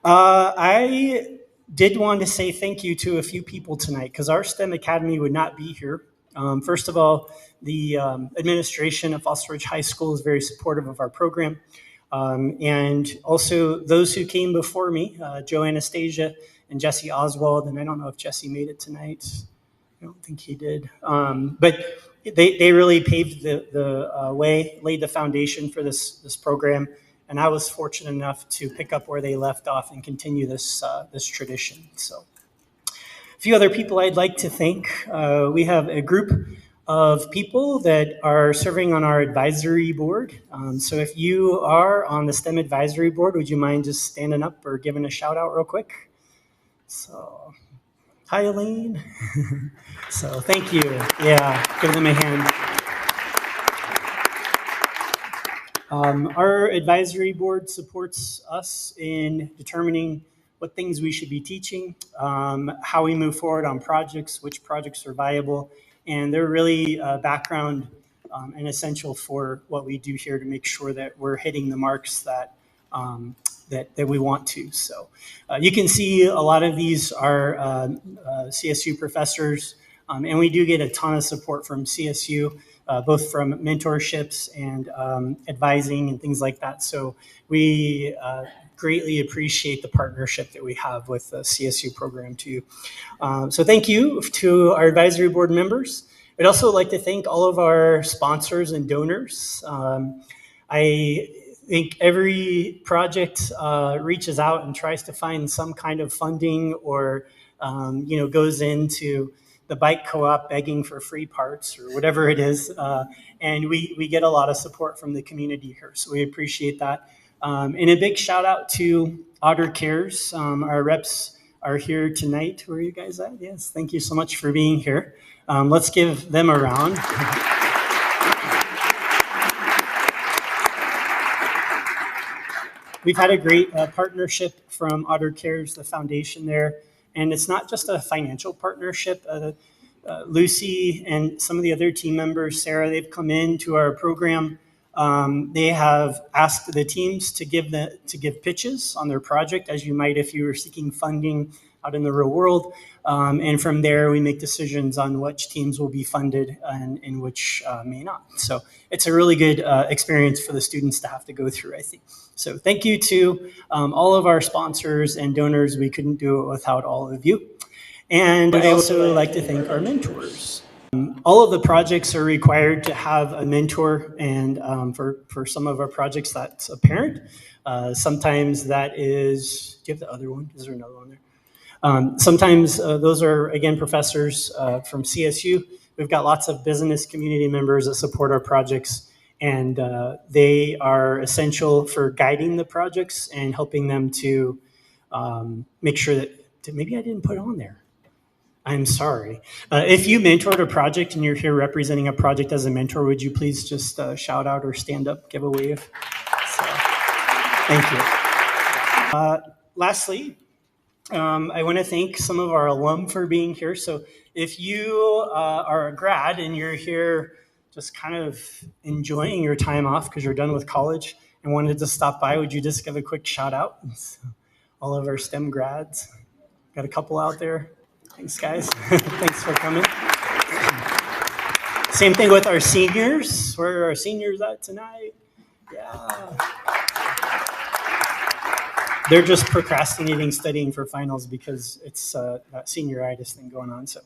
I did want to say thank you to a few people tonight because our STEM Academy would not be here. First of all, the administration of Foster Ridge High School is very supportive of our program. And also those who came before me, Joe Anastasia and Jesse Oswald, and I don't know if Jesse made it tonight. I don't think he did. But they really paved the way, laid the foundation for this program. And I was fortunate enough to pick up where they left off and continue this tradition. So a few other people I'd like to thank. We have a group of people that are serving on our advisory board. So if you are on the STEM advisory board, would you mind just standing up or giving a shout out real quick? So, hi, Elaine. So thank you. Yeah, give them a hand. Our advisory board supports us in determining what things we should be teaching, how we move forward on projects, which projects are viable, and they're really background and essential for what we do here to make sure that we're hitting the marks that we want to. So you can see a lot of these are CSU professors, and we do get a ton of support from CSU, both from mentorships and advising and things like that. So we greatly appreciate the partnership that we have with the CSU program too. So thank you to our advisory board members. I'd also like to thank all of our sponsors and donors. I think every project reaches out and tries to find some kind of funding or goes into the bike co-op begging for free parts or whatever it is. And we get a lot of support from the community here. So we appreciate that. And a big shout out to Otter Cares. Our reps are here tonight. Where are you guys at? Yes, thank you so much for being here. Let's give them a round. We've had a great partnership from Otter Cares, the foundation there. And it's not just a financial partnership. Lucy and some of the other team members, Sarah, they've come into our program. They have asked the teams to give pitches on their project, as you might if you were seeking funding out in the real world. And from there, we make decisions on which teams will be funded and which may not. So it's a really good experience for the students to have to go through, I think. So thank you to all of our sponsors and donors. We couldn't do it without all of you. And I also like to thank our mentors. All of the projects are required to have a mentor, and for some of our projects, that's a parent. Sometimes that is, do you have the other one? Is there another one there? Sometimes those are, again, professors from CSU. We've got lots of business community members that support our projects, and they are essential for guiding the projects and helping them to make sure that, maybe I didn't put it on there. I'm sorry. If you mentored a project and you're here representing a project as a mentor, would you please just shout out or stand up, give a wave? So, thank you. Lastly, I want to thank some of our alum for being here. So if you are a grad and you're here just kind of enjoying your time off because you're done with college and wanted to stop by, would you just give a quick shout out? All of our STEM grads. Got a couple out there. Thanks, guys. Thanks for coming. Same thing with our seniors. Where are our seniors at tonight? Yeah. They're just procrastinating studying for finals because it's that senioritis thing going on. So,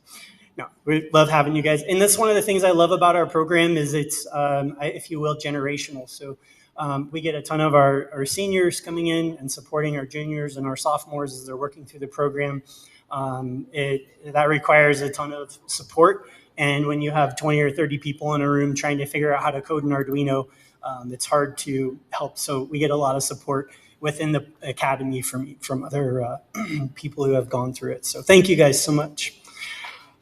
no, we love having you guys. And that's one of the things I love about our program is it's, if you will, generational. So we get a ton of our seniors coming in and supporting our juniors and our sophomores as they're working through the program. That requires a ton of support. And when you have 20 or 30 people in a room trying to figure out how to code an Arduino, it's hard to help. So we get a lot of support within the academy from other people who have gone through it. So thank you guys so much.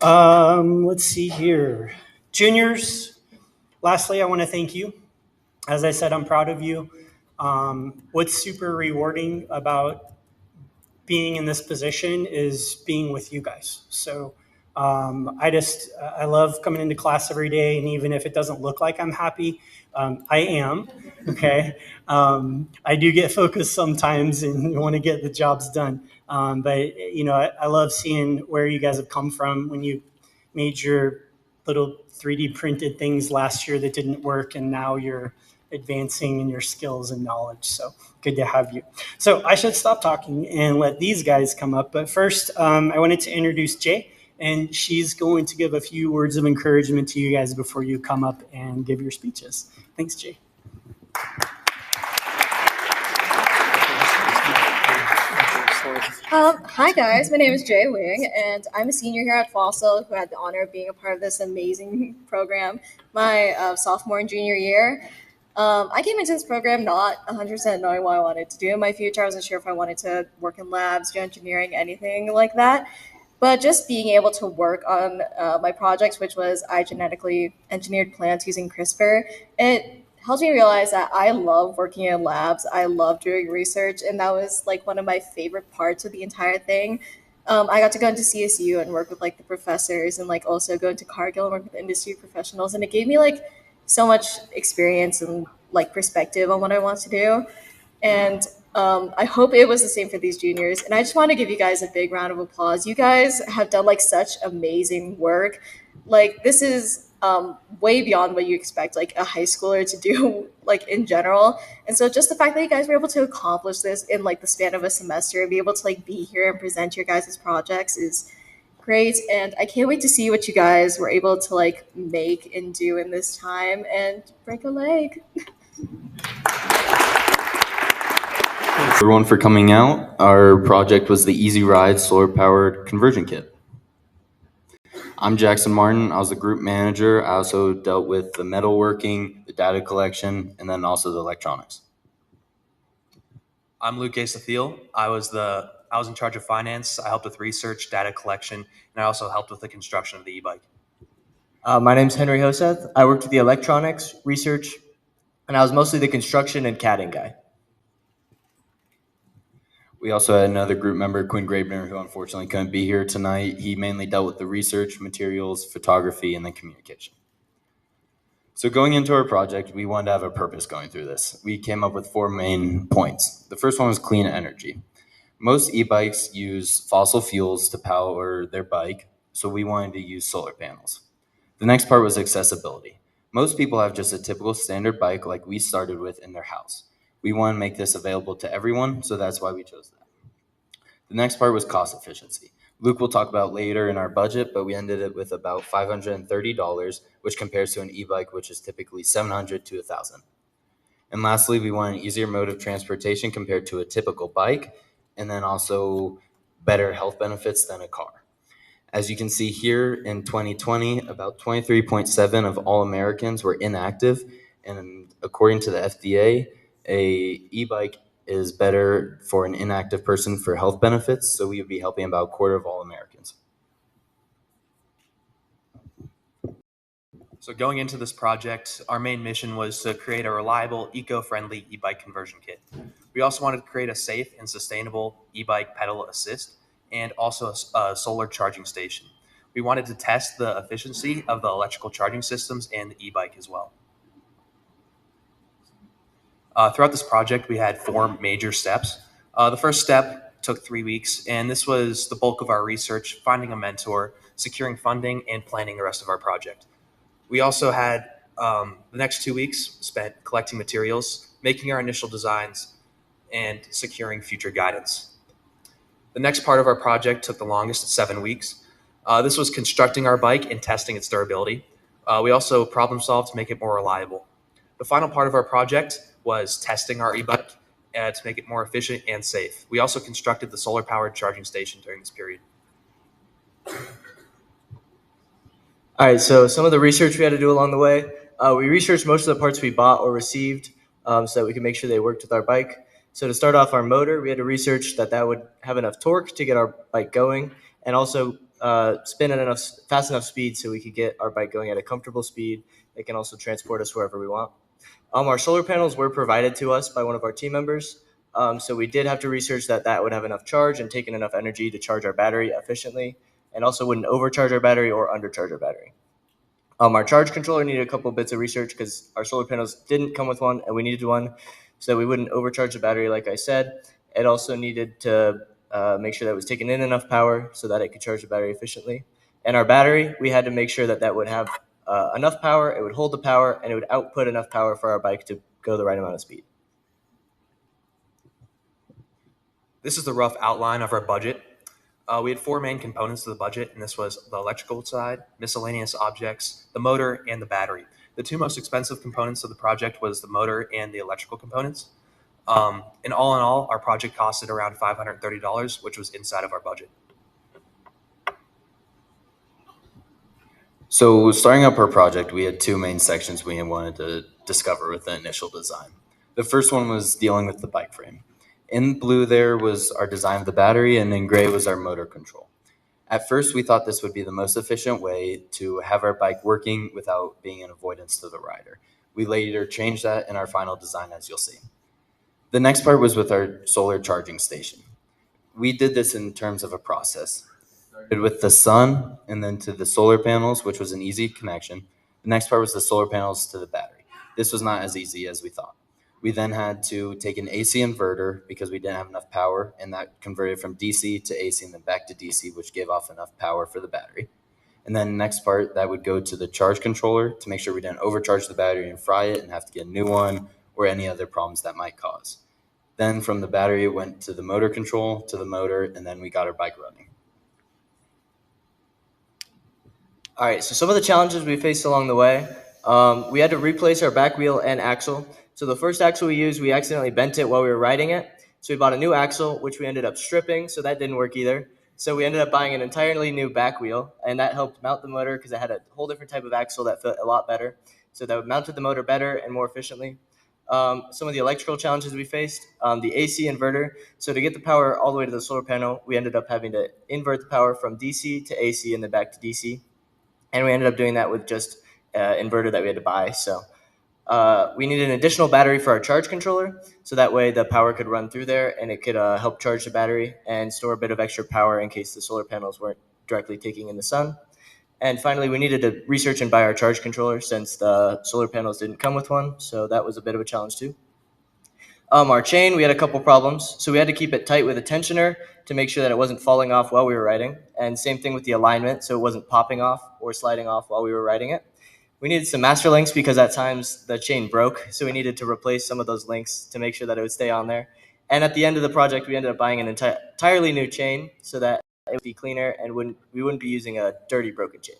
Let's see here. Juniors, lastly, I want to thank you. As I said, I'm proud of you. What's super rewarding about being in this position is being with you guys. So I love coming into class every day, and even if it doesn't look like I'm happy, I am. Okay, I do get focused sometimes and want to get the jobs done. But I love seeing where you guys have come from when you made your little 3D printed things last year that didn't work, and now you're advancing in your skills and knowledge. So good to have you. So I should stop talking and let these guys come up. But first, I wanted to introduce Jay, and she's going to give a few words of encouragement to you guys before you come up and give your speeches. Thanks, Jay. Hi guys, my name is Jay Wing, and I'm a senior here at Fossil who had the honor of being a part of this amazing program my sophomore and junior year. I came into this program not 100% knowing what I wanted to do in my future. I wasn't sure if I wanted to work in labs, do engineering, anything like that. But just being able to work on my projects, which was I genetically engineered plants using CRISPR, it helped me realize that I love working in labs. I love doing research, and that was like one of my favorite parts of the entire thing. I got to go into CSU and work with like the professors, and like also go into Cargill and work with industry professionals, and it gave me like so much experience and like perspective on what I want to do. And I hope it was the same for these juniors. And I just want to give you guys a big round of applause. You guys have done like such amazing work. Like this is way beyond what you expect like a high schooler to do like in general. And so just the fact that you guys were able to accomplish this in like the span of a semester and be able to like be here and present your guys' projects is great. And I can't wait to see what you guys were able to like make and do in this time and break a leg. Everyone for coming out. Our project was the Easy Ride solar powered conversion kit. I'm Jackson Martin. I was the group manager. I also dealt with the metalworking, the data collection, and then also the electronics. I'm Luke Asathiel. I was in charge of finance. I helped with research, data collection, and I also helped with the construction of the e-bike. My name's Henry Hoseth. I worked with the electronics, research, and I was mostly the construction and CADing guy. We also had another group member, Quinn Grabner, who unfortunately couldn't be here tonight. He mainly dealt with the research, materials, photography, and then communication. So going into our project, we wanted to have a purpose going through this. We came up with 4 main points. The first one was clean energy. Most e-bikes use fossil fuels to power their bike, so we wanted to use solar panels. The next part was accessibility. Most people have just a typical standard bike like we started with in their house. We want to make this available to everyone, so that's why we chose that. The next part was cost efficiency. Luke will talk about later in our budget, but we ended it with about $530, which compares to an e-bike, which is typically $700 to $1,000. And lastly, we want an easier mode of transportation compared to a typical bike, and then also better health benefits than a car. As you can see here, in 2020, about 23.7% of all Americans were inactive, and according to the FDA, a e-bike is better for an inactive person for health benefits, so we would be helping about a quarter of all Americans. So going into this project, our main mission was to create a reliable, eco-friendly e-bike conversion kit. We also wanted to create a safe and sustainable e-bike pedal assist and also a solar charging station. We wanted to test the efficiency of the electrical charging systems and the e-bike as well. Throughout this project, we had 4 major steps. The first step took 3 weeks, and this was the bulk of our research, finding a mentor, securing funding, and planning the rest of our project. We also had the next 2 weeks spent collecting materials, making our initial designs, and securing future guidance. The next part of our project took the longest at 7 weeks. This was constructing our bike and testing its durability. We also problem solved to make it more reliable. The final part of our project was testing our e-bike to make it more efficient and safe. We also constructed the solar-powered charging station during this period. All right, so some of the research we had to do along the way. We researched most of the parts we bought or received so that we could make sure they worked with our bike. So to start off, our motor, we had to research that would have enough torque to get our bike going, and also spin at fast enough speed so we could get our bike going at a comfortable speed that can also transport us wherever we want. Our solar panels were provided to us by one of our team members, so we did have to research that would have enough charge and take in enough energy to charge our battery efficiently. and also wouldn't overcharge our battery or undercharge our battery. Our charge controller needed a couple bits of research because our solar panels didn't come with one and we needed one so that we wouldn't overcharge the battery, like I said. It also needed to make sure that it was taking in enough power so that it could charge the battery efficiently. And our battery, we had to make sure that that would have enough power, it would hold the power, and it would output enough power for our bike to go the right amount of speed. This is the rough outline of our budget. We had 4 main components to the budget, and this was the electrical side, miscellaneous objects, the motor, and the battery. The 2 most expensive components of the project was the motor and the electrical components. And in all, our project costed around $530, which was inside of our budget. So starting up our project, we had 2 main sections we wanted to discover with the initial design. The first one was dealing with the bike frame. In blue there was our design of the battery, and in gray was our motor control. At first, we thought this would be the most efficient way to have our bike working without being an avoidance to the rider. We later changed that in our final design, as you'll see. The next part was with our solar charging station. We did this in terms of a process. Started with the sun and then to the solar panels, which was an easy connection. The next part was the solar panels to the battery. This was not as easy as we thought. We then had to take an AC inverter because we didn't have enough power, and that converted from DC to AC and then back to DC, which gave off enough power for the battery. And then next part, that would go to the charge controller to make sure we didn't overcharge the battery and fry it and have to get a new one or any other problems that might cause. Then from the battery, it went to the motor control, to the motor, and then we got our bike running. All right, so some of the challenges we faced along the way, we had to replace our back wheel and axle. So the first axle we used, we accidentally bent it while we were riding it. So we bought a new axle, which we ended up stripping, so that didn't work either. So we ended up buying an entirely new back wheel, and that helped mount the motor because it had a whole different type of axle that fit a lot better. So that mounted the motor better and more efficiently. Some of the electrical challenges we faced, the AC inverter. So to get the power all the way to the solar panel, we ended up having to invert the power from DC to AC and then back to DC. And we ended up doing that with just inverter that we had to buy. So we needed an additional battery for our charge controller, so that way the power could run through there and it could help charge the battery and store a bit of extra power in case the solar panels weren't directly taking in the sun. And finally, we needed to research and buy our charge controller since the solar panels didn't come with one, so that was a bit of a challenge too. Our chain, we had a couple problems. So we had to keep it tight with a tensioner to make sure that it wasn't falling off while we were riding. And same thing with the alignment, so it wasn't popping off or sliding off while we were riding it. We needed some master links because at times the chain broke, so we needed to replace some of those links to make sure that it would stay on there. And at the end of the project, we ended up buying an entirely new chain so that it would be cleaner and we wouldn't be using a dirty, broken chain.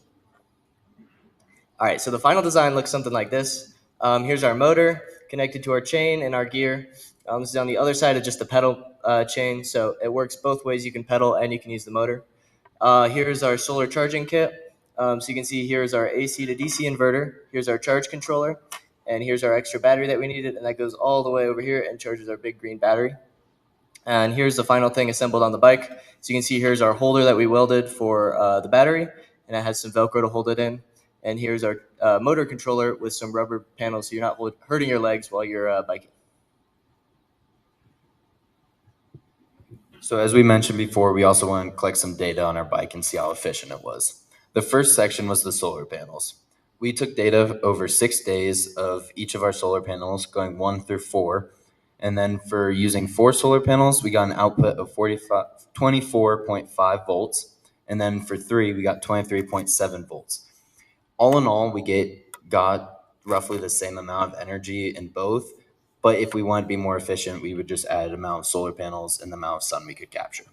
All right, so the final design looks something like this. Here's our motor connected to our chain and our gear. This is on the other side of just the pedal chain, so it works both ways. You can pedal and you can use the motor. Here's our solar charging kit. So you can see here's our AC to DC inverter. Here's our charge controller. And here's our extra battery that we needed, and that goes all the way over here and charges our big green battery. And here's the final thing assembled on the bike. So you can see here's our holder that we welded for the battery, and it has some Velcro to hold it in. And here's our motor controller with some rubber panels so you're not hurting your legs while you're biking. So as we mentioned before, we also wanted to collect some data on our bike and see how efficient it was. The first section was the solar panels. We took data over 6 days of each of our solar panels, going 1 through 4. And then for using 4 solar panels, we got an output of 24.5 volts. And then for 3, we got 23.7 volts. All in all, we got roughly the same amount of energy in both. But if we wanted to be more efficient, we would just add an amount of solar panels and the amount of sun we could capture.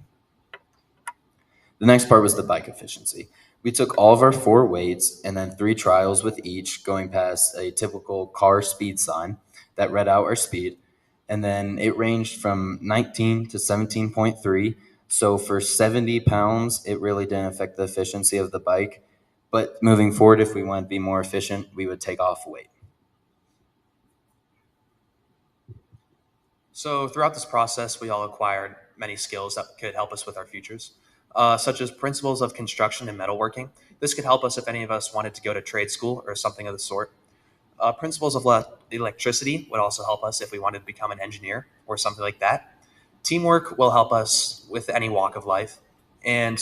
The next part was the bike efficiency. We took all of our 4 weights and then 3 trials with each, going past a typical car speed sign that read out our speed. And then it ranged from 19 to 17.3. So for 70 pounds, it really didn't affect the efficiency of the bike. But moving forward, if we want to be more efficient, we would take off weight. So throughout this process, we all acquired many skills that could help us with our futures, such as principles of construction and metalworking. This could help us if any of us wanted to go to trade school or something of the sort. Principles of electricity would also help us if we wanted to become an engineer or something like that. Teamwork will help us with any walk of life. And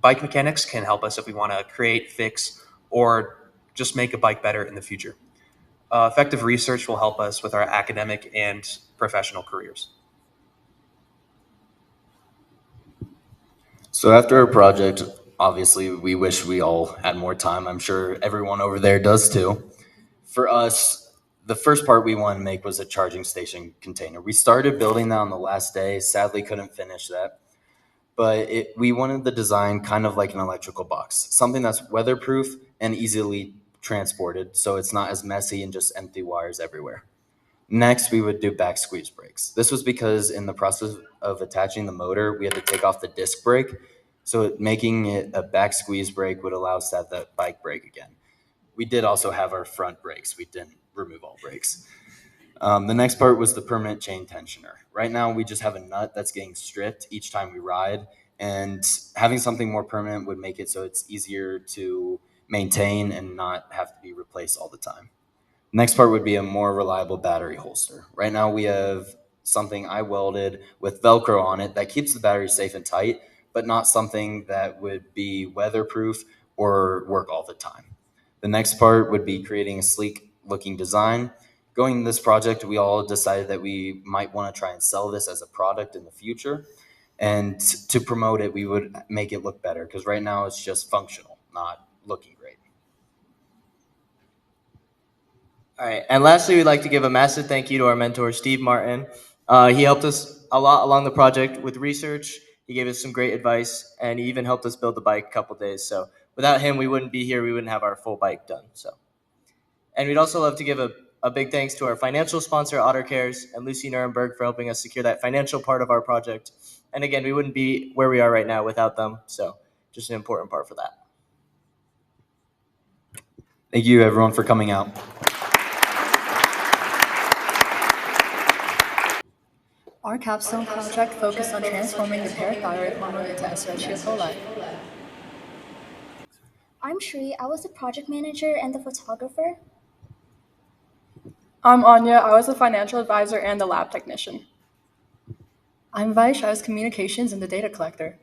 Bike mechanics can help us if we want to create, fix, or just make a bike better in the future. Effective research will help us with our academic and professional careers. So after our project, obviously we wish we all had more time. I'm sure everyone over there does too. For us, the first part we wanted to make was a charging station container. We started building that on the last day. Sadly, couldn't finish that. But we wanted the design kind of like an electrical box, something that's weatherproof and easily transported, so it's not as messy and just empty wires everywhere. Next, we would do back squeeze brakes. This was because in the process of attaching the motor, we had to take off the disc brake, so making it a back squeeze brake would allow us to have that bike brake again. We did also have our front brakes. We didn't remove all brakes. The next part was the permanent chain tensioner. Right now, we just have a nut that's getting stripped each time we ride, and having something more permanent would make it so it's easier to maintain and not have to be replaced all the time. Next part would be a more reliable battery holster. Right now, we have something I welded with Velcro on it that keeps the battery safe and tight, but not something that would be weatherproof or work all the time. The next part would be creating a sleek looking design. Going into this project, we all decided that we might want to try and sell this as a product in the future. And to promote it, we would make it look better because right now it's just functional, not looking great. All right, and lastly, we'd like to give a massive thank you to our mentor, Steve Martin. He helped us a lot along the project with research. He gave us some great advice, and he even helped us build the bike a couple days. So without him, we wouldn't be here. We wouldn't have our full bike done. And we'd also love to give a big thanks to our financial sponsor, Otter Cares, and Lucy Nuremberg for helping us secure that financial part of our project. And again, we wouldn't be where we are right now without them. So just an important part for that. Thank you, everyone, for coming out. Our Capstone project focused on transforming the parathyroid hormone into Escherichia coli. I'm Shri. I was the project manager and the photographer. I'm Anya. I was the financial advisor and the lab technician. I'm Vaish. I was communications and the data collector.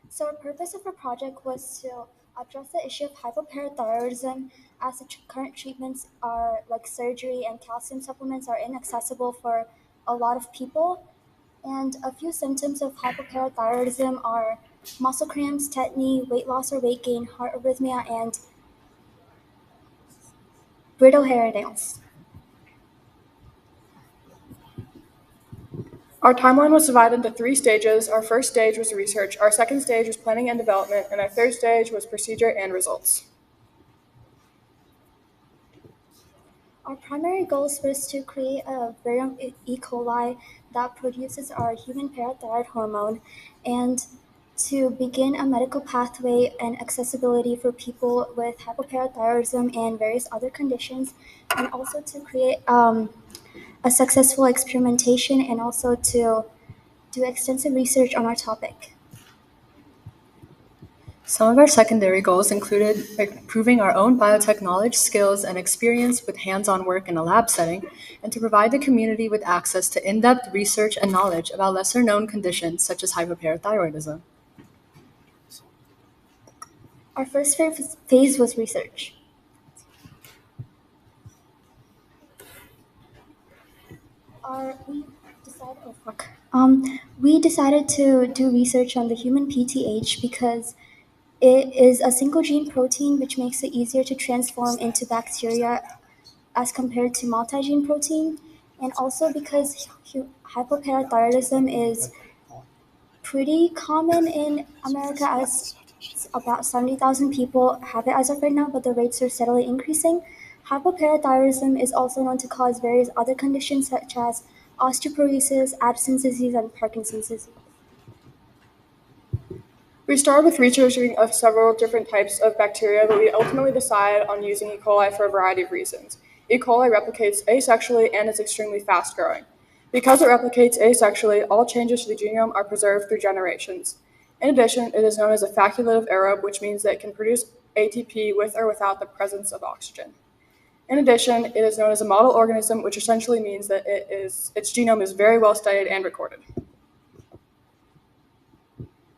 So the purpose of our project was to address the issue of hypoparathyroidism, as the current treatments are like surgery and calcium supplements are inaccessible for a lot of people. And a few symptoms of hypoparathyroidism are muscle cramps, tetany, weight loss or weight gain, heart arrhythmia, and brittle hair and nails. Our timeline was divided into 3 stages. Our first stage was research, our second stage was planning and development, and our third stage was procedure and results. Our primary goals was to create a variant E. coli that produces our human parathyroid hormone, and to begin a medical pathway and accessibility for people with hypoparathyroidism and various other conditions, and also to create a successful experimentation, and also to do extensive research on our topic. Some of our secondary goals included improving our own biotech knowledge, skills, and experience with hands-on work in a lab setting, and to provide the community with access to in-depth research and knowledge about lesser-known conditions such as hypoparathyroidism. Our first phase was research. We decided to do research on the human PTH because it is a single gene protein, which makes it easier to transform into bacteria as compared to multi-gene protein, and also because hypoparathyroidism is pretty common in America, as about 70,000 people have it as of right now, but the rates are steadily increasing. Hypoparathyroidism is also known to cause various other conditions such as osteoporosis, Addison's disease, and Parkinson's disease. We started with researching of several different types of bacteria, but we ultimately decided on using E. coli for a variety of reasons. E. coli replicates asexually and is extremely fast-growing. Because it replicates asexually, all changes to the genome are preserved through generations. In addition, it is known as a facultative aerobe, which means that it can produce ATP with or without the presence of oxygen. In addition, it is known as a model organism, which essentially means that its genome is very well studied and recorded.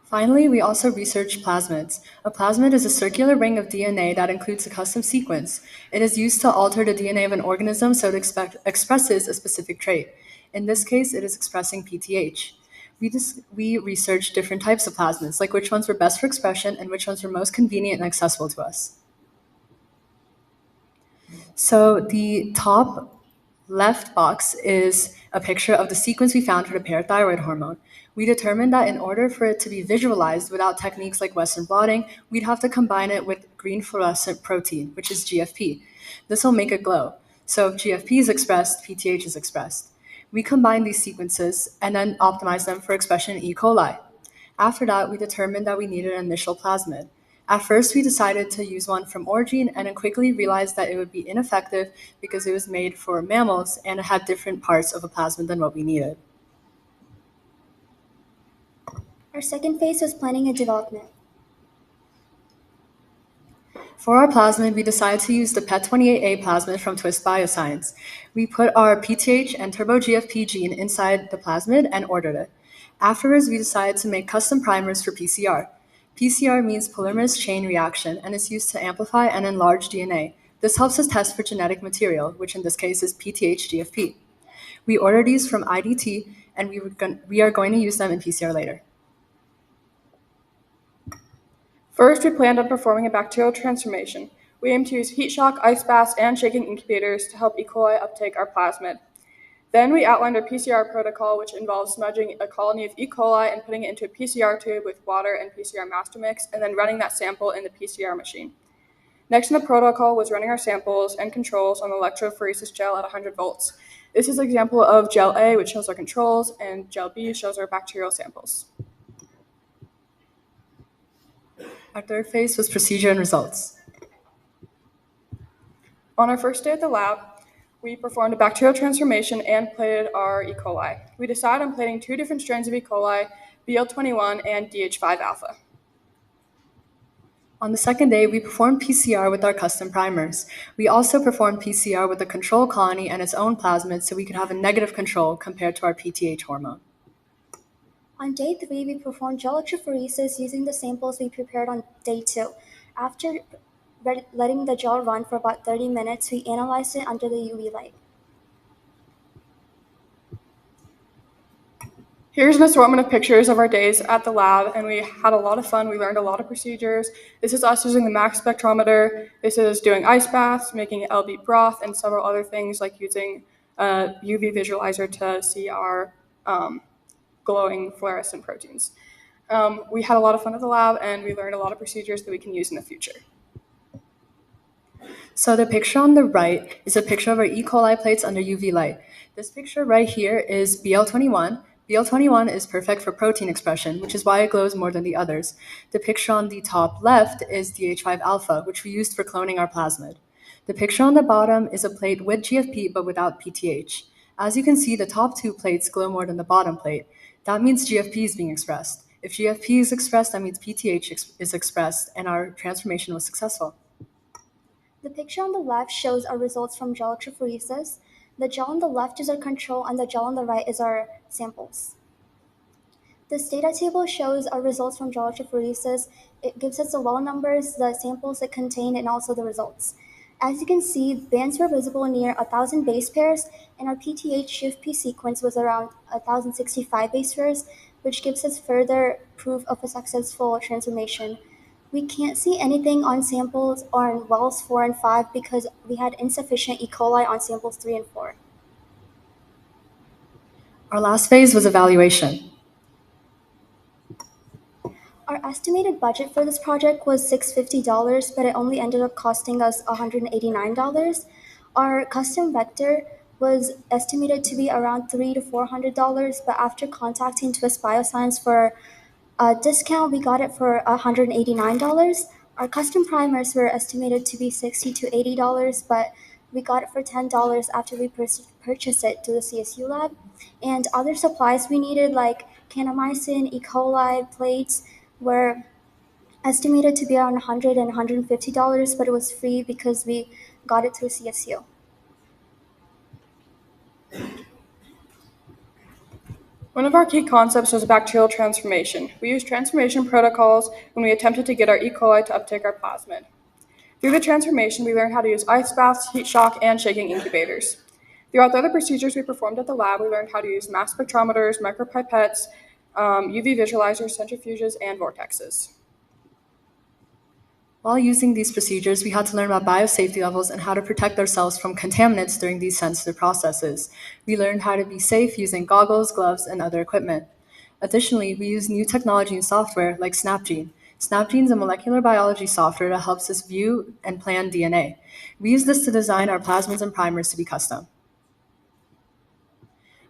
Finally, we also researched plasmids. A plasmid is a circular ring of DNA that includes a custom sequence. It is used to alter the DNA of an organism so it expresses a specific trait. In this case, it is expressing PTH. We researched different types of plasmids, like which ones were best for expression and which ones were most convenient and accessible to us. So the top left box is a picture of the sequence we found for the parathyroid hormone. We determined that in order for it to be visualized without techniques like Western blotting, we'd have to combine it with green fluorescent protein, which is GFP. This will make it glow. So if GFP is expressed, PTH is expressed. We combined these sequences and then optimized them for expression in E. coli. After that, we determined that we needed an initial plasmid. At first, we decided to use one from Origin and then quickly realized that it would be ineffective because it was made for mammals and it had different parts of a plasmid than what we needed. Our second phase was planning and development. For our plasmid, we decided to use the PET28A plasmid from Twist Bioscience. We put our PTH and turbo-GFP gene inside the plasmid and ordered it. Afterwards, we decided to make custom primers for PCR. PCR means polymerase chain reaction and is used to amplify and enlarge DNA. This helps us test for genetic material, which in this case is PTH-GFP. We ordered these from IDT, and we are going to use them in PCR later. First, we planned on performing a bacterial transformation. We aim to use heat shock, ice baths, and shaking incubators to help E. coli uptake our plasmid. Then we outlined our PCR protocol, which involves smudging a colony of E. coli and putting it into a PCR tube with water and PCR master mix, and then running that sample in the PCR machine. Next in the protocol was running our samples and controls on the electrophoresis gel at 100 volts. This is an example of gel A, which shows our controls, and gel B shows our bacterial samples. Our third phase was procedure and results. On our first day at the lab, we performed a bacterial transformation and plated our E. coli. We decided on plating 2 different strains of E. coli, BL21 and DH5 alpha. On the second day, we performed PCR with our custom primers. We also performed PCR with the control colony and its own plasmid so we could have a negative control compared to our PTH hormone. On day 3, we performed gel electrophoresis using the samples we prepared on day 2. After letting the gel run for about 30 minutes, we analyzed it under the UV light. Here's an assortment of pictures of our days at the lab, and we had a lot of fun. We learned a lot of procedures. This is us using the mass spectrometer. This is doing ice baths, making LB broth, and several other things like using a UV visualizer to see our glowing fluorescent proteins. We had a lot of fun at the lab, and we learned a lot of procedures that we can use in the future. So the picture on the right is a picture of our E. coli plates under UV light. This picture right here is BL21. BL21 is perfect for protein expression, which is why it glows more than the others. The picture on the top left is DH5 alpha, which we used for cloning our plasmid. The picture on the bottom is a plate with GFP but without PTH. As you can see, the top 2 plates glow more than the bottom plate. That means GFP is being expressed. If GFP is expressed, that means PTH is expressed, and our transformation was successful. The picture on the left shows our results from gel electrophoresis. The gel on the left is our control, and the gel on the right is our samples. This data table shows our results from gel electrophoresis. It gives us the well numbers, the samples it contained, and also the results. As you can see, bands were visible near 1,000 base pairs, and our PTH-GFP sequence was around 1,065 base pairs, which gives us further proof of a successful transformation. We can't see anything on samples on wells 4 and 5 because we had insufficient E. coli on samples 3 and 4. Our last phase was evaluation. Our estimated budget for this project was $650, but it only ended up costing us $189. Our custom vector was estimated to be around $300 to $400, but after contacting Twist Bioscience for a discount, we got it for $189. Our custom primers were estimated to be $60 to $80, but we got it for $10 after we purchased it to the CSU lab. And other supplies we needed, like kanamycin, E. coli, plates, were estimated to be around $100 and $150, but it was free because we got it through CSU. One of our key concepts was bacterial transformation. We used transformation protocols when we attempted to get our E. coli to uptake our plasmid. Through the transformation, we learned how to use ice baths, heat shock, and shaking incubators. Throughout the other procedures we performed at the lab, we learned how to use mass spectrometers, micropipettes, UV visualizers, centrifuges, and vortexes. While using these procedures, we had to learn about biosafety levels and how to protect ourselves from contaminants during these sensitive processes. We learned how to be safe using goggles, gloves, and other equipment. Additionally, we use new technology and software like SnapGene. SnapGene is a molecular biology software that helps us view and plan DNA. We use this to design our plasmids and primers to be custom.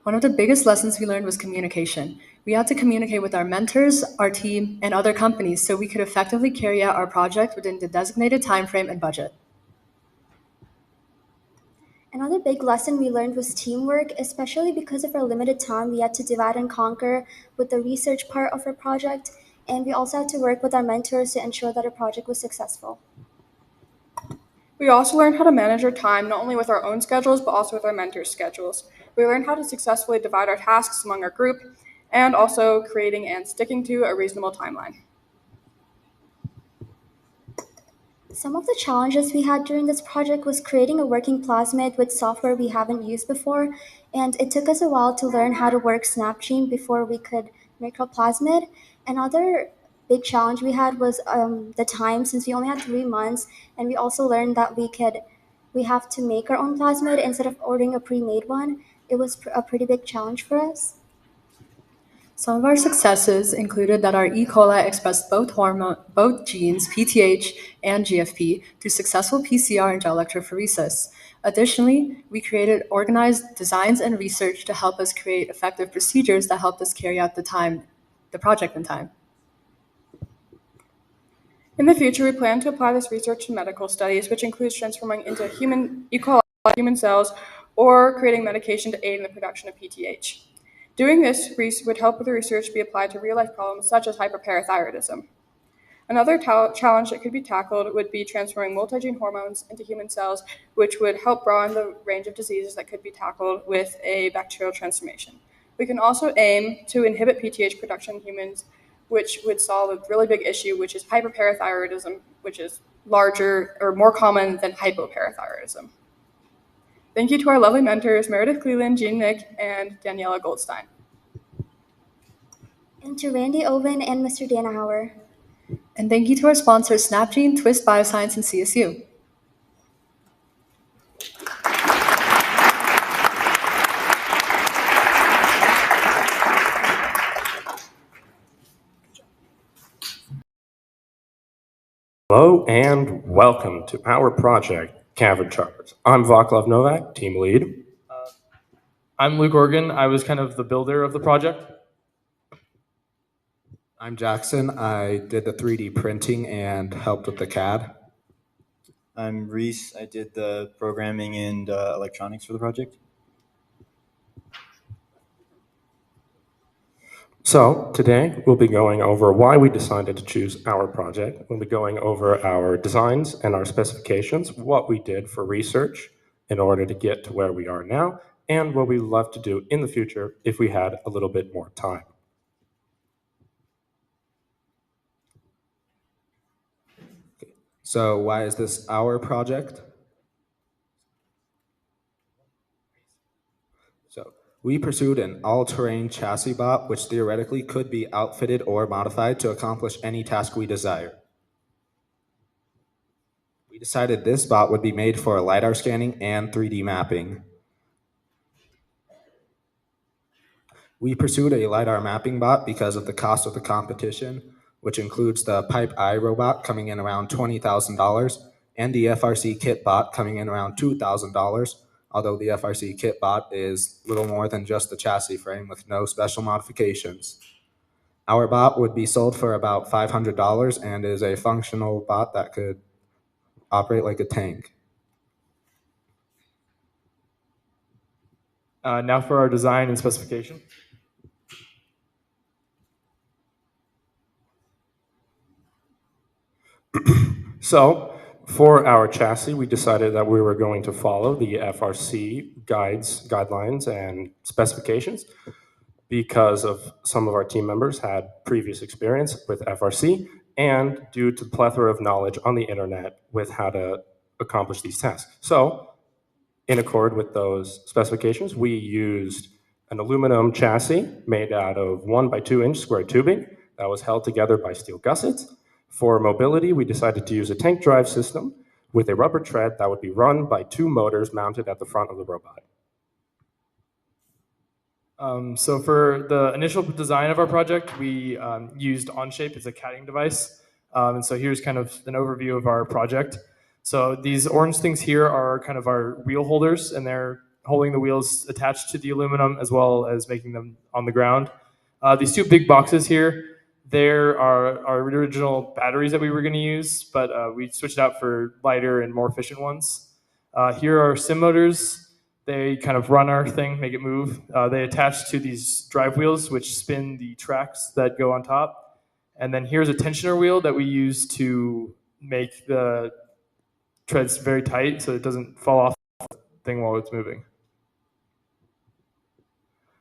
One of the biggest lessons we learned was communication. We had to communicate with our mentors, our team, and other companies so we could effectively carry out our project within the designated timeframe and budget. Another big lesson we learned was teamwork, especially because of our limited time. We had to divide and conquer with the research part of our project, and we also had to work with our mentors to ensure that our project was successful. We also learned how to manage our time, not only with our own schedules, but also with our mentors' schedules. We learned how to successfully divide our tasks among our group, and also creating and sticking to a reasonable timeline. Some of the challenges we had during this project was creating a working plasmid with software we haven't used before, and it took us a while to learn how to work SnapGene before we could make our plasmid. Another big challenge we had was the time, since we only had 3 months, and we also learned that we have to make our own plasmid instead of ordering a pre-made one. It was a pretty big challenge for us. Some of our successes included that our E. coli expressed both genes, PTH and GFP, through successful PCR and gel electrophoresis. Additionally, we created organized designs and research to help us create effective procedures that helped us carry out the project in time. In the future, we plan to apply this research to medical studies, which includes transforming into E. coli human cells or creating medication to aid in the production of PTH. Doing this would help the research be applied to real-life problems such as hyperparathyroidism. Another challenge that could be tackled would be transforming multi-gene hormones into human cells, which would help broaden the range of diseases that could be tackled with a bacterial transformation. We can also aim to inhibit PTH production in humans, which would solve a really big issue, which is hyperparathyroidism, which is larger or more common than hypoparathyroidism. Thank you to our lovely mentors, Meredith Cleland, Jean Nick, and Daniela Goldstein. And to Randy Owen and Mr. Danahauer. And thank you to our sponsors, SnapGene, Twist Bioscience, and CSU. Hello and welcome to our project, Cavern Charters. I'm Vaclav Novak, team lead. I'm Luke Organ. I was kind of the builder of the project. I'm Jackson. I did the 3D printing and helped with the CAD. I'm Reese. I did the programming and electronics for the project. So today we'll be going over why we decided to choose our project. We'll be going over our designs and our specifications, what we did for research in order to get to where we are now, and what we'd love to do in the future if we had a little bit more time. So why is this our project? So we pursued an all-terrain chassis bot, which theoretically could be outfitted or modified to accomplish any task we desire. We decided this bot would be made for LiDAR scanning and 3D mapping. We pursued a LiDAR mapping bot because of the cost of the competition, which includes the Pipe Eye robot coming in around $20,000 and the FRC kit bot coming in around $2,000, although the FRC kit bot is little more than just the chassis frame with no special modifications. Our bot would be sold for about $500 and is a functional bot that could operate like a tank. Now for our design and specification. So for our chassis, we decided that we were going to follow the FRC guidelines and specifications. because of some of our team members had previous experience with FRC and due to the plethora of knowledge on the internet with how to accomplish these tasks. So in accord with those specifications, we used an aluminum chassis made out of 1 by 2 inch square tubing that was held together by steel gussets. For mobility, we decided to use a tank drive system with a rubber tread that would be run by 2 motors mounted at the front of the robot. So for the initial design of our project, we used Onshape as a catting device. And so here's kind of an overview of our project. So these orange things here are kind of our wheel holders, and they're holding the wheels attached to the aluminum as well as making them on the ground. These 2 big boxes here, there are our original batteries that we were going to use, but we switched out for lighter and more efficient ones. Here are sim motors. They kind of run our thing, make it move. They attach to these drive wheels, which spin the tracks that go on top. And then here's a tensioner wheel that we use to make the treads very tight so it doesn't fall off the thing while it's moving.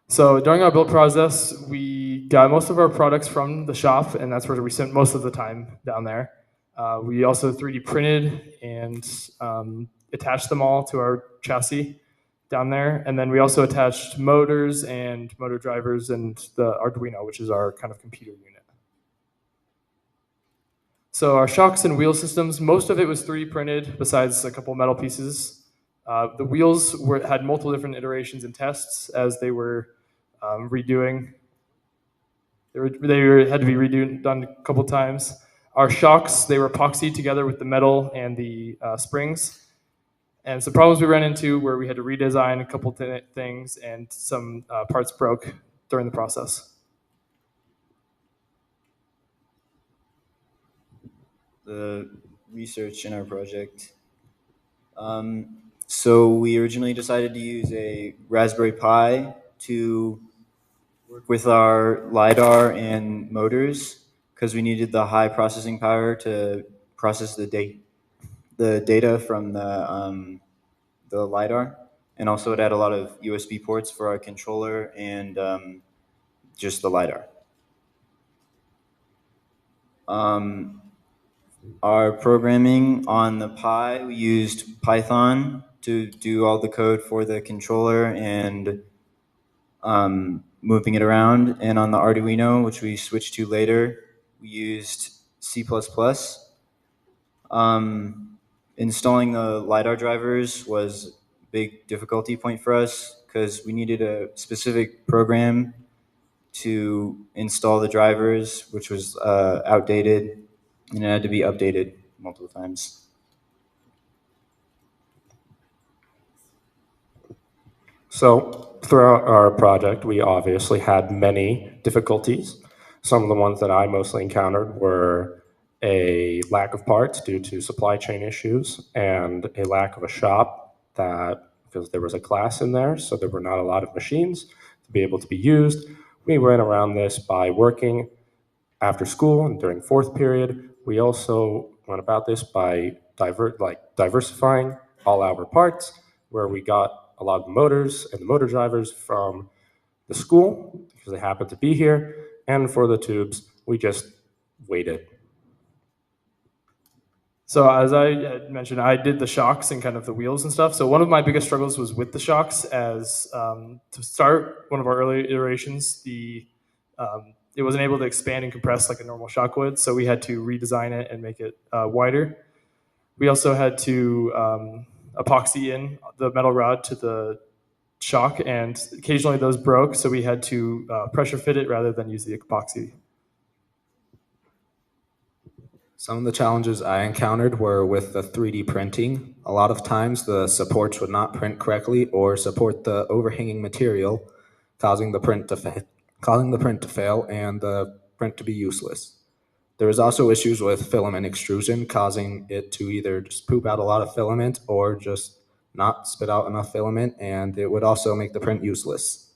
So during our build process, we got most of our products from the shop, and that's where we spent most of the time down there. We also 3D printed and attached them all to our chassis down there. And then we also attached motors and motor drivers and the Arduino, which is our kind of computer unit. So our shocks and wheel systems, most of it was 3D printed besides a couple metal pieces. The wheels had multiple different iterations and tests as they were redoing. They had to be done a couple times. Our shocks, they were epoxied together with the metal and the springs. And some problems we ran into where we had to redesign a couple things and some parts broke during the process. The research in our project. So we originally decided to use a Raspberry Pi to work with our LiDAR and motors because we needed the high processing power to process the data from the LiDAR. And also it had a lot of USB ports for our controller and just the LiDAR. Our programming on the Pi, we used Python to do all the code for the controller and moving it around. And on the Arduino, which we switched to later, we used C++. Installing the LiDAR drivers was a big difficulty point for us because we needed a specific program to install the drivers, which was outdated, and it had to be updated multiple times. So throughout our project, we obviously had many difficulties. Some of the ones that I mostly encountered were a lack of parts due to supply chain issues and a lack of a shop because there was a class in there, so there were not a lot of machines to be able to be used. We went around this by working after school and during 4th period. We also went about this by diversifying all our parts, where we got a lot of motors and the motor drivers from the school because they happened to be here. And for the tubes, we just waited. So as I had mentioned, I did the shocks and kind of the wheels and stuff. So one of my biggest struggles was with the shocks as to start one of our early iterations, it wasn't able to expand and compress like a normal shock would. So we had to redesign it and make it wider. We also had to epoxy in the metal rod to the shock, and occasionally those broke. So we had to pressure fit it rather than use the epoxy. Some of the challenges I encountered were with the 3D printing. A lot of times the supports would not print correctly or support the overhanging material, causing the print to fail and the print to be useless. There was also issues with filament extrusion, causing it to either just poop out a lot of filament or just not spit out enough filament, and it would also make the print useless.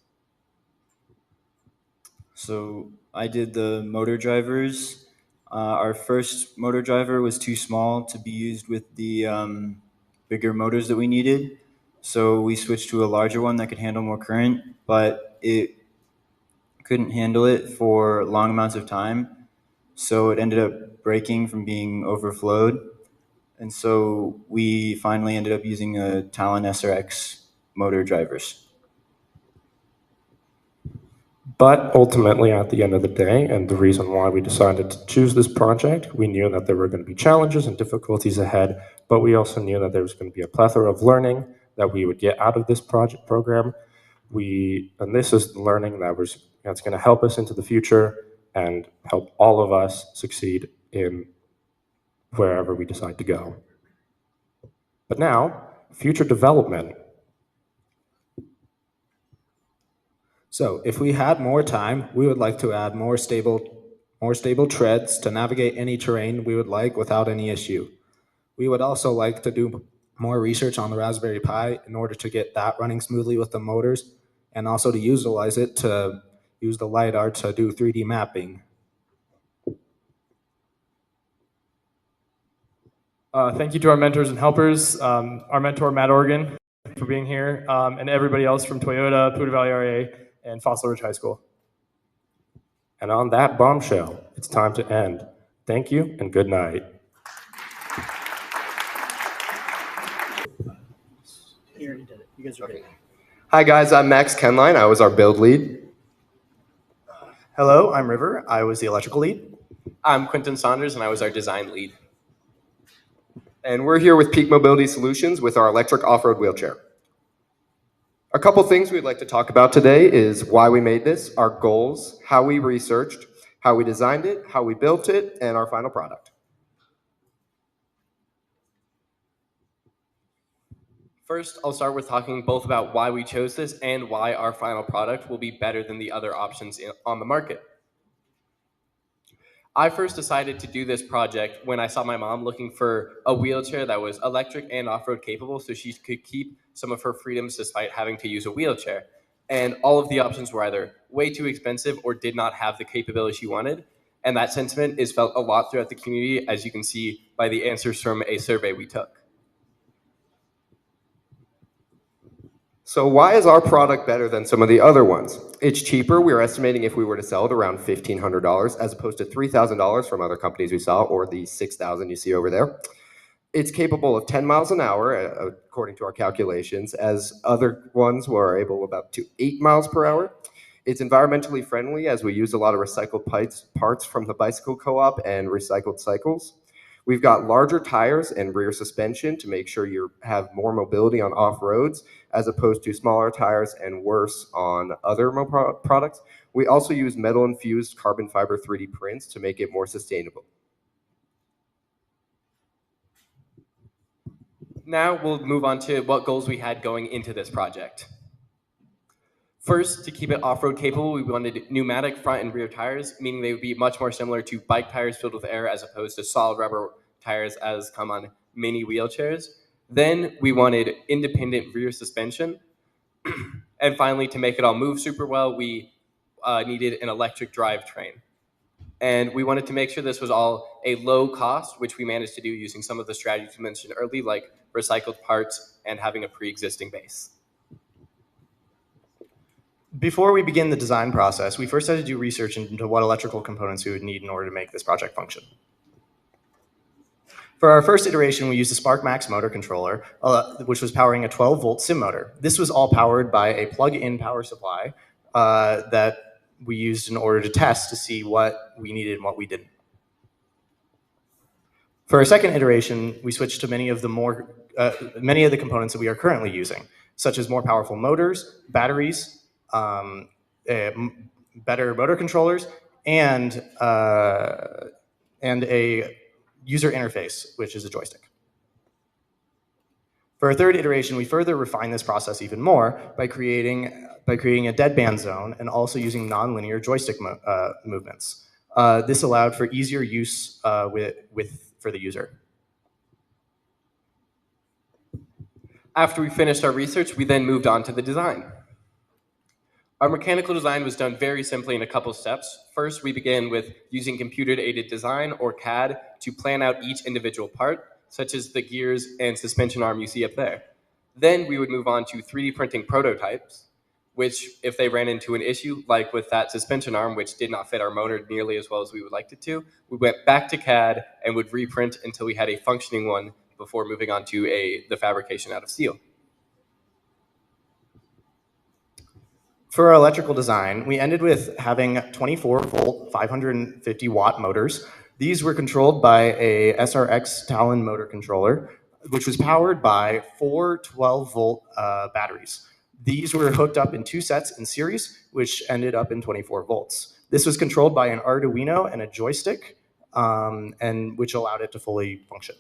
So I did the motor drivers. Our first motor driver was too small to be used with the bigger motors that we needed. So we switched to a larger one that could handle more current, but it couldn't handle it for long amounts of time, so it ended up breaking from being overflowed. And so we finally ended up using a Talon SRX motor drivers. But ultimately, at the end of the day, and the reason why we decided to choose this project, we knew that there were going to be challenges and difficulties ahead, but we also knew that there was going to be a plethora of learning that we would get out of this project program. And this is the learning that's going to help us into the future and help all of us succeed in wherever we decide to go. But now, future development. So if we had more time, we would like to add more stable treads to navigate any terrain we would like without any issue. We would also like to do more research on the Raspberry Pi in order to get that running smoothly with the motors, and also to utilize it to use the LiDAR to do 3D mapping. Thank you to our mentors and helpers, our mentor, Matt Organ, for being here, and everybody else from Toyota, Poudre Valley RA, and Fossil Ridge High School. And on that bombshell, it's time to end. Thank you and good night. You already did it. You guys are good. Hi guys, I'm Max Kenline. I was our build lead. Hello, I'm River. I was the electrical lead. I'm Quentin Saunders, and I was our design lead. And we're here with Peak Mobility Solutions with our electric off-road wheelchair. A couple things we'd like to talk about today is why we made this, our goals, how we researched, how we designed it, how we built it, and our final product. First, I'll start with talking both about why we chose this and why our final product will be better than the other options on the market. I first decided to do this project when I saw my mom looking for a wheelchair that was electric and off-road capable so she could keep some of her freedoms despite having to use a wheelchair. And all of the options were either way too expensive or did not have the capability she wanted. And that sentiment is felt a lot throughout the community, as you can see by the answers from a survey we took. So why is our product better than some of the other ones? It's cheaper. We are estimating if we were to sell it around $1,500 as opposed to $3,000 from other companies we saw, or the $6,000 you see over there. It's capable of 10 miles an hour, according to our calculations, as other ones were able about to 8 miles per hour. It's environmentally friendly, as we use a lot of recycled parts from the bicycle co-op and recycled cycles. We've got larger tires and rear suspension to make sure you have more mobility on off-roads, as opposed to smaller tires and worse on other products. We also use metal-infused carbon fiber 3D prints to make it more sustainable. Now we'll move on to what goals we had going into this project. First, to keep it off-road capable, we wanted pneumatic front and rear tires, meaning they would be much more similar to bike tires filled with air as opposed to solid rubber tires as come on mini wheelchairs. Then we wanted independent rear suspension. And finally, to make it all move super well, we needed an electric drivetrain. And we wanted to make sure this was all a low cost, which we managed to do using some of the strategies mentioned early, like recycled parts and having a pre-existing base. Before we begin the design process, we first had to do research into what electrical components we would need in order to make this project function. For our first iteration, we used a Spark Max motor controller, which was powering a 12-volt sim motor. This was all powered by a plug-in power supply that we used in order to test to see what we needed and what we didn't. For our second iteration, we switched to many of the components that we are currently using, such as more powerful motors, batteries, better motor controllers, and a user interface, which is a joystick. For our third iteration, we further refined this process even more by creating a deadband zone and also using nonlinear joystick movements. This allowed for easier use for the user. After we finished our research, we then moved on to the design. Our mechanical design was done very simply in a couple steps. First, we began with using computer-aided design, or CAD, to plan out each individual part, such as the gears and suspension arm you see up there. Then we would move on to 3D printing prototypes. which if they ran into an issue, like with that suspension arm, which did not fit our motor nearly as well as we would like it to, we went back to CAD and would reprint until we had a functioning one before moving on to the fabrication out of steel. For our electrical design, we ended with having 24-volt, 550-watt motors. These were controlled by a SRX Talon motor controller, which was powered by 4 12-volt batteries. These were hooked up in 2 sets in series, which ended up in 24 volts. This was controlled by an Arduino and a joystick, and which allowed it to fully function.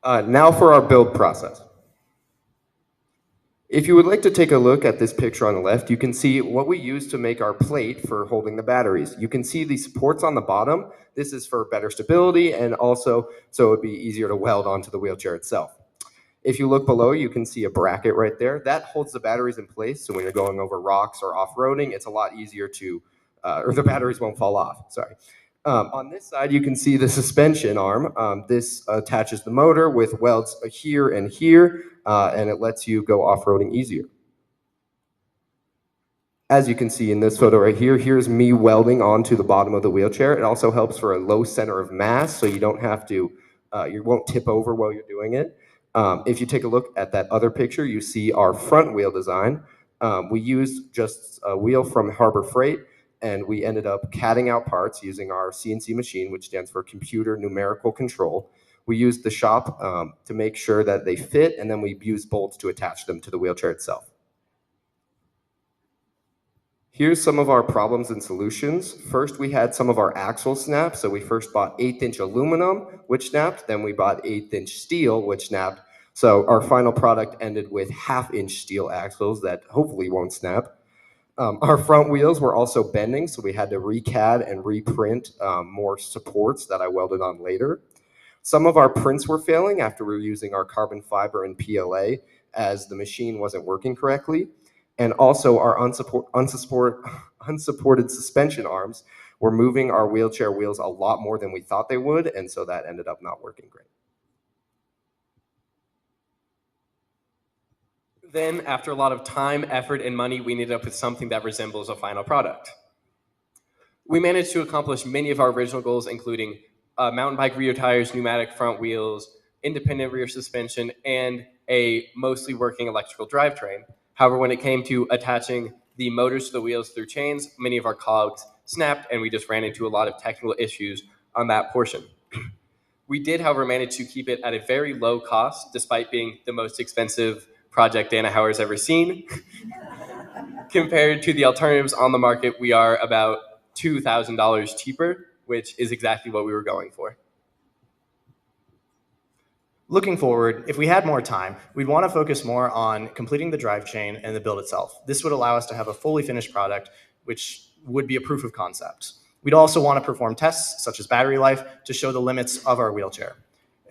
Now for our build process. If you would like to take a look at this picture on the left, you can see what we use to make our plate for holding the batteries. You can see the supports on the bottom. This is for better stability and also so it would be easier to weld onto the wheelchair itself. If you look below, you can see a bracket right there. That holds the batteries in place, so when you're going over rocks or off-roading, it's a lot easier to, or the batteries won't fall off, sorry. On this side, you can see the suspension arm. This attaches the motor with welds here and here, and it lets you go off-roading easier. As you can see in this photo right here, here's me welding onto the bottom of the wheelchair. It also helps for a low center of mass, so you don't have to, you won't tip over while you're doing it. If you take a look at that other picture, you see our front wheel design. We used just a wheel from Harbor Freight, and we ended up CADing out parts using our CNC machine, which stands for Computer Numerical Control. We used the shop to make sure that they fit, and then we used bolts to attach them to the wheelchair itself. Here's some of our problems and solutions. First, we had some of our axles snap. So we first bought 1/8" aluminum, which snapped. Then we bought 1/8" steel, which snapped. So our final product ended with 1/2" steel axles that hopefully won't snap. Our front wheels were also bending, so we had to re-CAD and reprint more supports that I welded on later. Some of our prints were failing after we were using our carbon fiber and PLA as the machine wasn't working correctly. And also our unsupported suspension arms were moving our wheelchair wheels a lot more than we thought they would, and so that ended up not working great. Then, after a lot of time, effort, and money, we ended up with something that resembles a final product. We managed to accomplish many of our original goals, including mountain bike rear tires, pneumatic front wheels, independent rear suspension, and a mostly working electrical drivetrain. However, when it came to attaching the motors to the wheels through chains, many of our cogs snapped, and we just ran into a lot of technical issues on that portion. We did, however, manage to keep it at a very low cost, despite being the most expensive project Dana Hauer's ever seen. Compared to the alternatives on the market, we are about $2,000 cheaper, which is exactly what we were going for. Looking forward, if we had more time, we'd want to focus more on completing the drive chain and the build itself. This would allow us to have a fully finished product, which would be a proof of concept. We'd also want to perform tests, such as battery life, to show the limits of our wheelchair.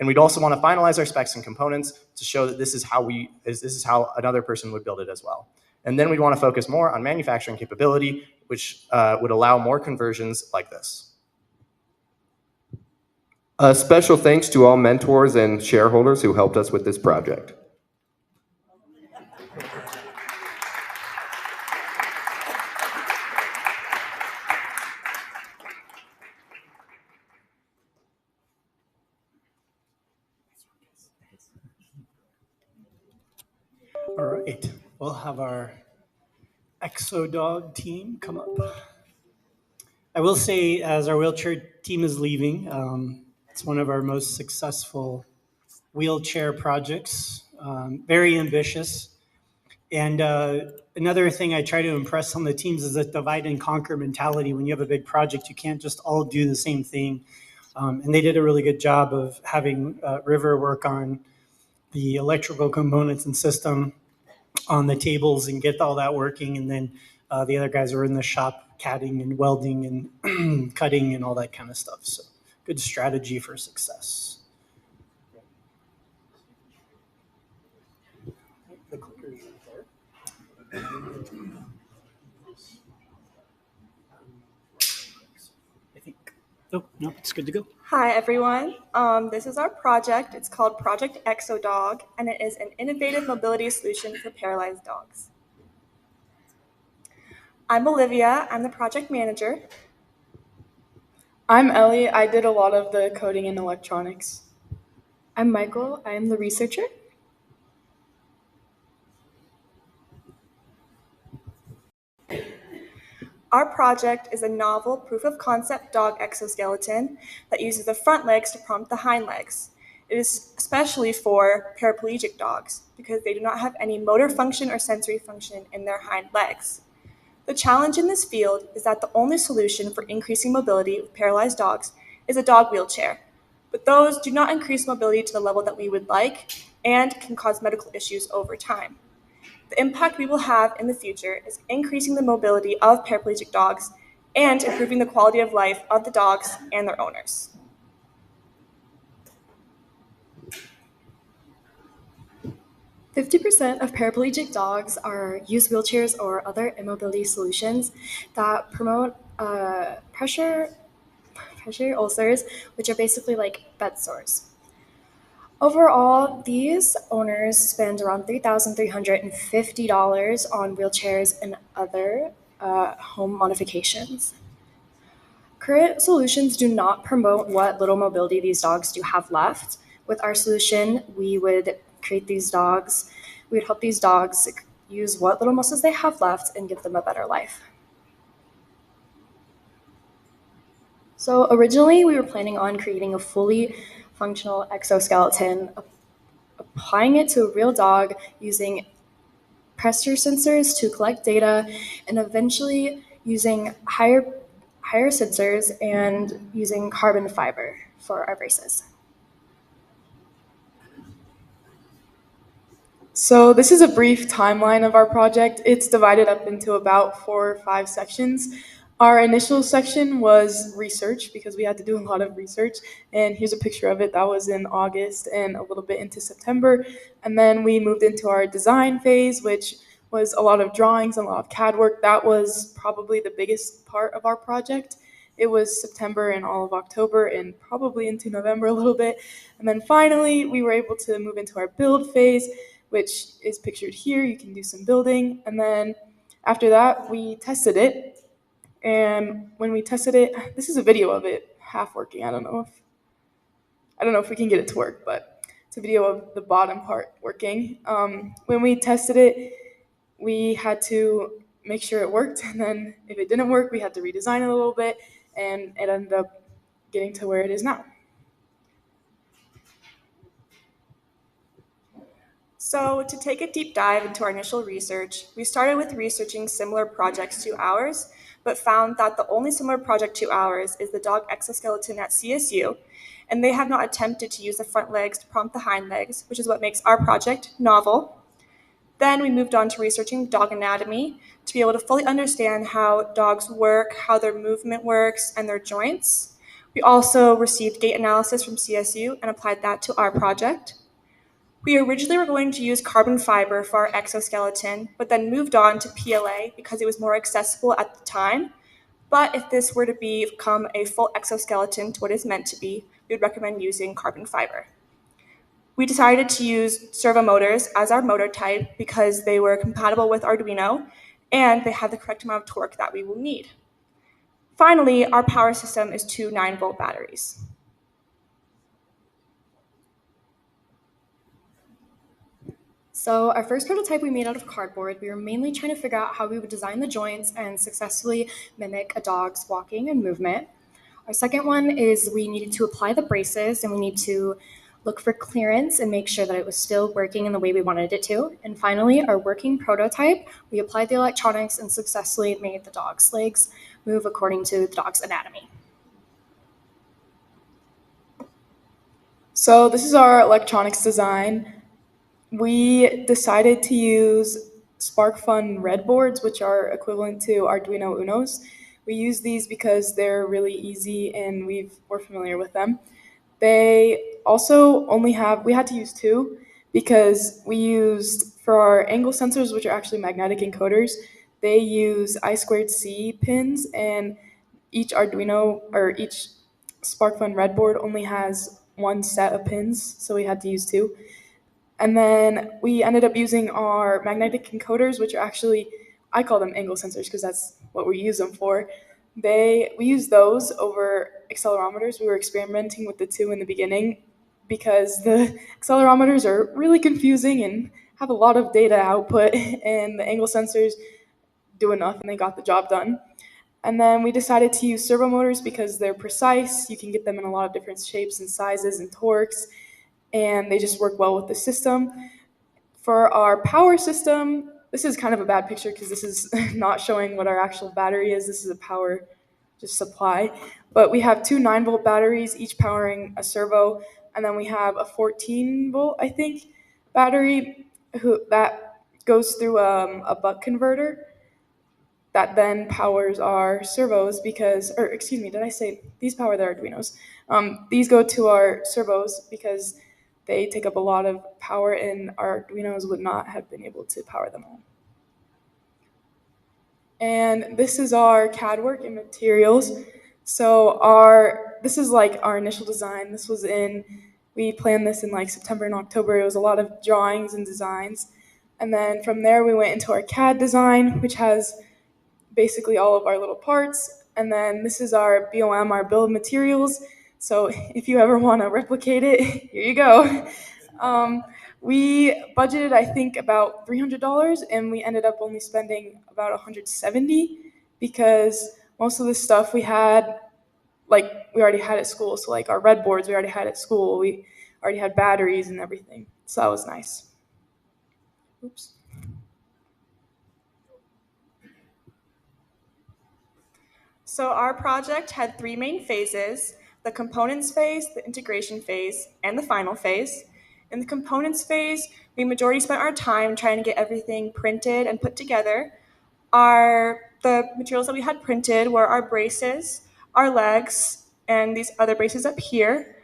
And we'd also want to finalize our specs and components to show that this is how another person would build it as well. And then we'd want to focus more on manufacturing capability, which would allow more conversions like this. A special thanks to all mentors and shareholders who helped us with this project. All right, we'll have our Exodog team come up. I will say, as our wheelchair team is leaving, it's one of our most successful wheelchair projects, very ambitious. And another thing I try to impress on the teams is that divide and conquer mentality. When you have a big project, you can't just all do the same thing. And they did a really good job of having River work on the electrical components and system on the tables and get all that working. And then the other guys are in the shop CADing and welding and cutting and all that kind of stuff. So good strategy for success. The clicker's right there. I think, oh, no, it's good to go. Hi everyone. This is our project. It's called Project Exodog, and it is an innovative mobility solution for paralyzed dogs. I'm Olivia. I'm the project manager. I'm Ellie. I did a lot of the coding and electronics. I'm Michael. I am the researcher. Our project is a novel proof-of-concept dog exoskeleton that uses the front legs to prompt the hind legs. It is especially for paraplegic dogs because they do not have any motor function or sensory function in their hind legs. The challenge in this field is that the only solution for increasing mobility with paralyzed dogs is a dog wheelchair, but those do not increase mobility to the level that we would like and can cause medical issues over time. The impact we will have in the future is increasing the mobility of paraplegic dogs and improving the quality of life of the dogs and their owners. "50% of paraplegic dogs use wheelchairs or other immobility solutions that promote pressure ulcers, which are basically like bed sores. Overall, these owners spend around $3,350 on wheelchairs and other home modifications. Current solutions do not promote what little mobility these dogs do have left. With our solution, we would create these dogs, we would help these dogs use what little muscles they have left and give them a better life. So originally, we were planning on creating a fully functional exoskeleton, applying it to a real dog using pressure sensors to collect data, and eventually using higher sensors and using carbon fiber for our braces. So this is a brief timeline of our project. It's divided up into about 4 or 5 sections. Our initial section was research because we had to do a lot of research, and here's a picture of it. That was in August and a little bit into September. And then we moved into our design phase, which was a lot of drawings and a lot of CAD work. That was probably the biggest part of our project. It was September and all of October and probably into November a little bit. And then finally, we were able to move into our build phase, which is pictured here. You can do some building. And then after that, we tested it. And when we tested it, this is a video of it half working. I don't know if we can get it to work, but it's a video of the bottom part working. When we tested it, we had to make sure it worked. And then if it didn't work, we had to redesign it a little bit. And it ended up getting to where it is now. So to take a deep dive into our initial research, we started with researching similar projects to ours, but found that the only similar project to ours is the dog exoskeleton at CSU, and they have not attempted to use the front legs to prompt the hind legs, which is what makes our project novel. Then we moved on to researching dog anatomy to be able to fully understand how dogs work, how their movement works, and their joints. We also received gait analysis from CSU and applied that to our project. We originally were going to use carbon fiber for our exoskeleton, but then moved on to PLA because it was more accessible at the time. But if this were to become a full exoskeleton to what it's meant to be, we would recommend using carbon fiber. We decided to use servo motors as our motor type because they were compatible with Arduino and they have the correct amount of torque that we will need. Finally, our power system is 2 9-volt batteries. So our first prototype we made out of cardboard. We were mainly trying to figure out how we would design the joints and successfully mimic a dog's walking and movement. Our second one is we needed to apply the braces and we need to look for clearance and make sure that it was still working in the way we wanted it to. And finally, our working prototype, we applied the electronics and successfully made the dog's legs move according to the dog's anatomy. So this is our electronics design. We decided to use SparkFun Red boards, which are equivalent to Arduino Unos. We use these because they're really easy and we're familiar with them. They also we had to use 2 because we used, for our angle sensors, which are actually magnetic encoders, they use I2C pins, and each Arduino or each SparkFun Red board only has one set of pins, so we had to use two. And then we ended up using our magnetic encoders, which are actually, I call them angle sensors because that's what we use them for. We use those over accelerometers. We were experimenting with the two in the beginning because the accelerometers are really confusing and have a lot of data output, and the angle sensors do enough and they got the job done. And then we decided to use servo motors because they're precise. You can get them in a lot of different shapes and sizes and torques, and they just work well with the system. For our power system, this is kind of a bad picture because this is not showing what our actual battery is. This is a power just supply. But we have two 9-volt batteries, each powering a servo, and then we have a 14-volt, I think, battery that goes through a buck converter that then powers our servos these power the Arduinos. These go to our servos because they take up a lot of power and our Arduinos would not have been able to power them all. And this is our CAD work and materials. So this is like our initial design. We planned this in like September and October. It was a lot of drawings and designs. And then from there we went into our CAD design, which has basically all of our little parts. And then this is our BOM, our bill of materials. So if you ever want to replicate it, here you go. We budgeted, I think, about $300, and we ended up only spending about $170 because most of the stuff we already had at school. So like our red boards, we already had at school. We already had batteries and everything. So that was nice. Oops. So our project had 3 main phases: the components phase, the integration phase, and the final phase. In the components phase, we majority spent our time trying to get everything printed and put together. The materials that we had printed were our braces, our legs, and these other braces up here.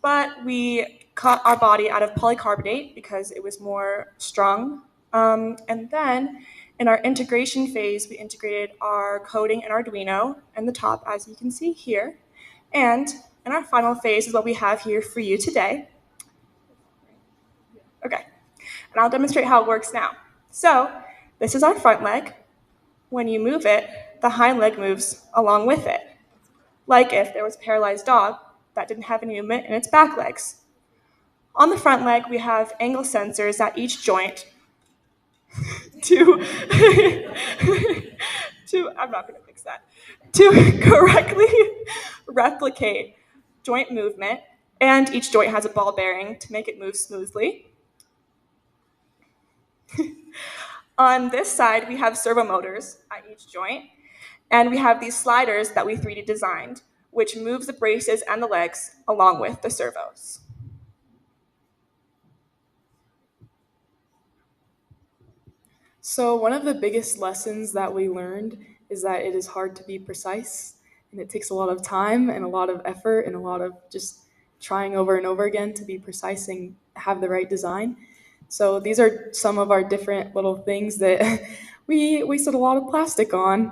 But we cut our body out of polycarbonate because it was more strong. And then in our integration phase, we integrated our coding and Arduino and the top, as you can see here. And in our final phase is what we have here for you today. Okay, and I'll demonstrate how it works now. So this is our front leg. When you move it, the hind leg moves along with it, like if there was a paralyzed dog that didn't have any movement in its back legs. On the front leg, we have angle sensors at each joint to I'm not going to fix that, to correctly replicate joint movement, and each joint has a ball bearing to make it move smoothly. On this side, we have servo motors at each joint, and we have these sliders that we 3D designed, which moves the braces and the legs along with the servos. So one of the biggest lessons that we learned is that it is hard to be precise, and it takes a lot of time and a lot of effort and a lot of just trying over and over again to be precise and have the right design. So these are some of our different little things that we wasted a lot of plastic on.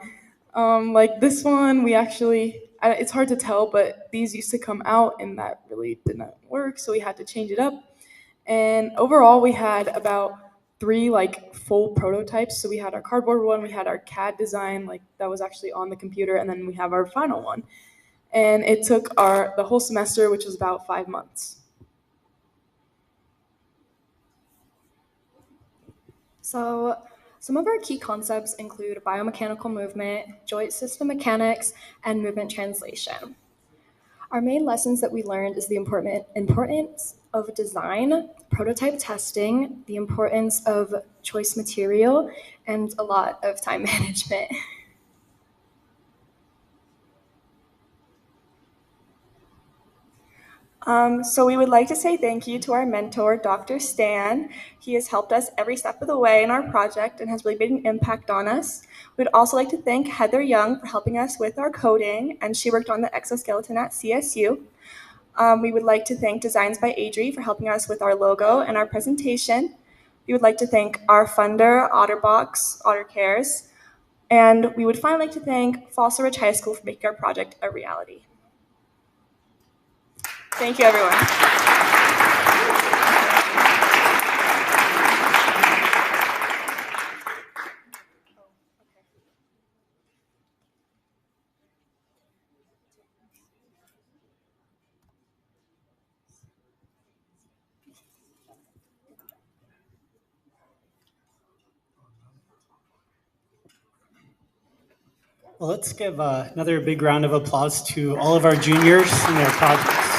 Like this one, it's hard to tell, but these used to come out and that really didn't work, so we had to change it up. And overall, we had about 3 full prototypes. So we had our cardboard one, we had our CAD design that was actually on the computer, and then we have our final one. And it took the whole semester, which was about 5 months. So some of our key concepts include biomechanical movement, joint system mechanics, and movement translation. Our main lessons that we learned is the importance of design, prototype testing, the importance of choice material, and a lot of time management. So we would like to say thank you to our mentor, Dr. Stan. He has helped us every step of the way in our project and has really made an impact on us. We'd also like to thank Heather Young for helping us with our coding, and she worked on the exoskeleton at CSU. We would like to thank Designs by Adri for helping us with our logo and our presentation. We would like to thank our funder, OtterBox, OtterCares, and we would finally like to thank Fossil Ridge High School for making our project a reality. Thank you, everyone. Well, let's give another big round of applause to all of our juniors and their projects.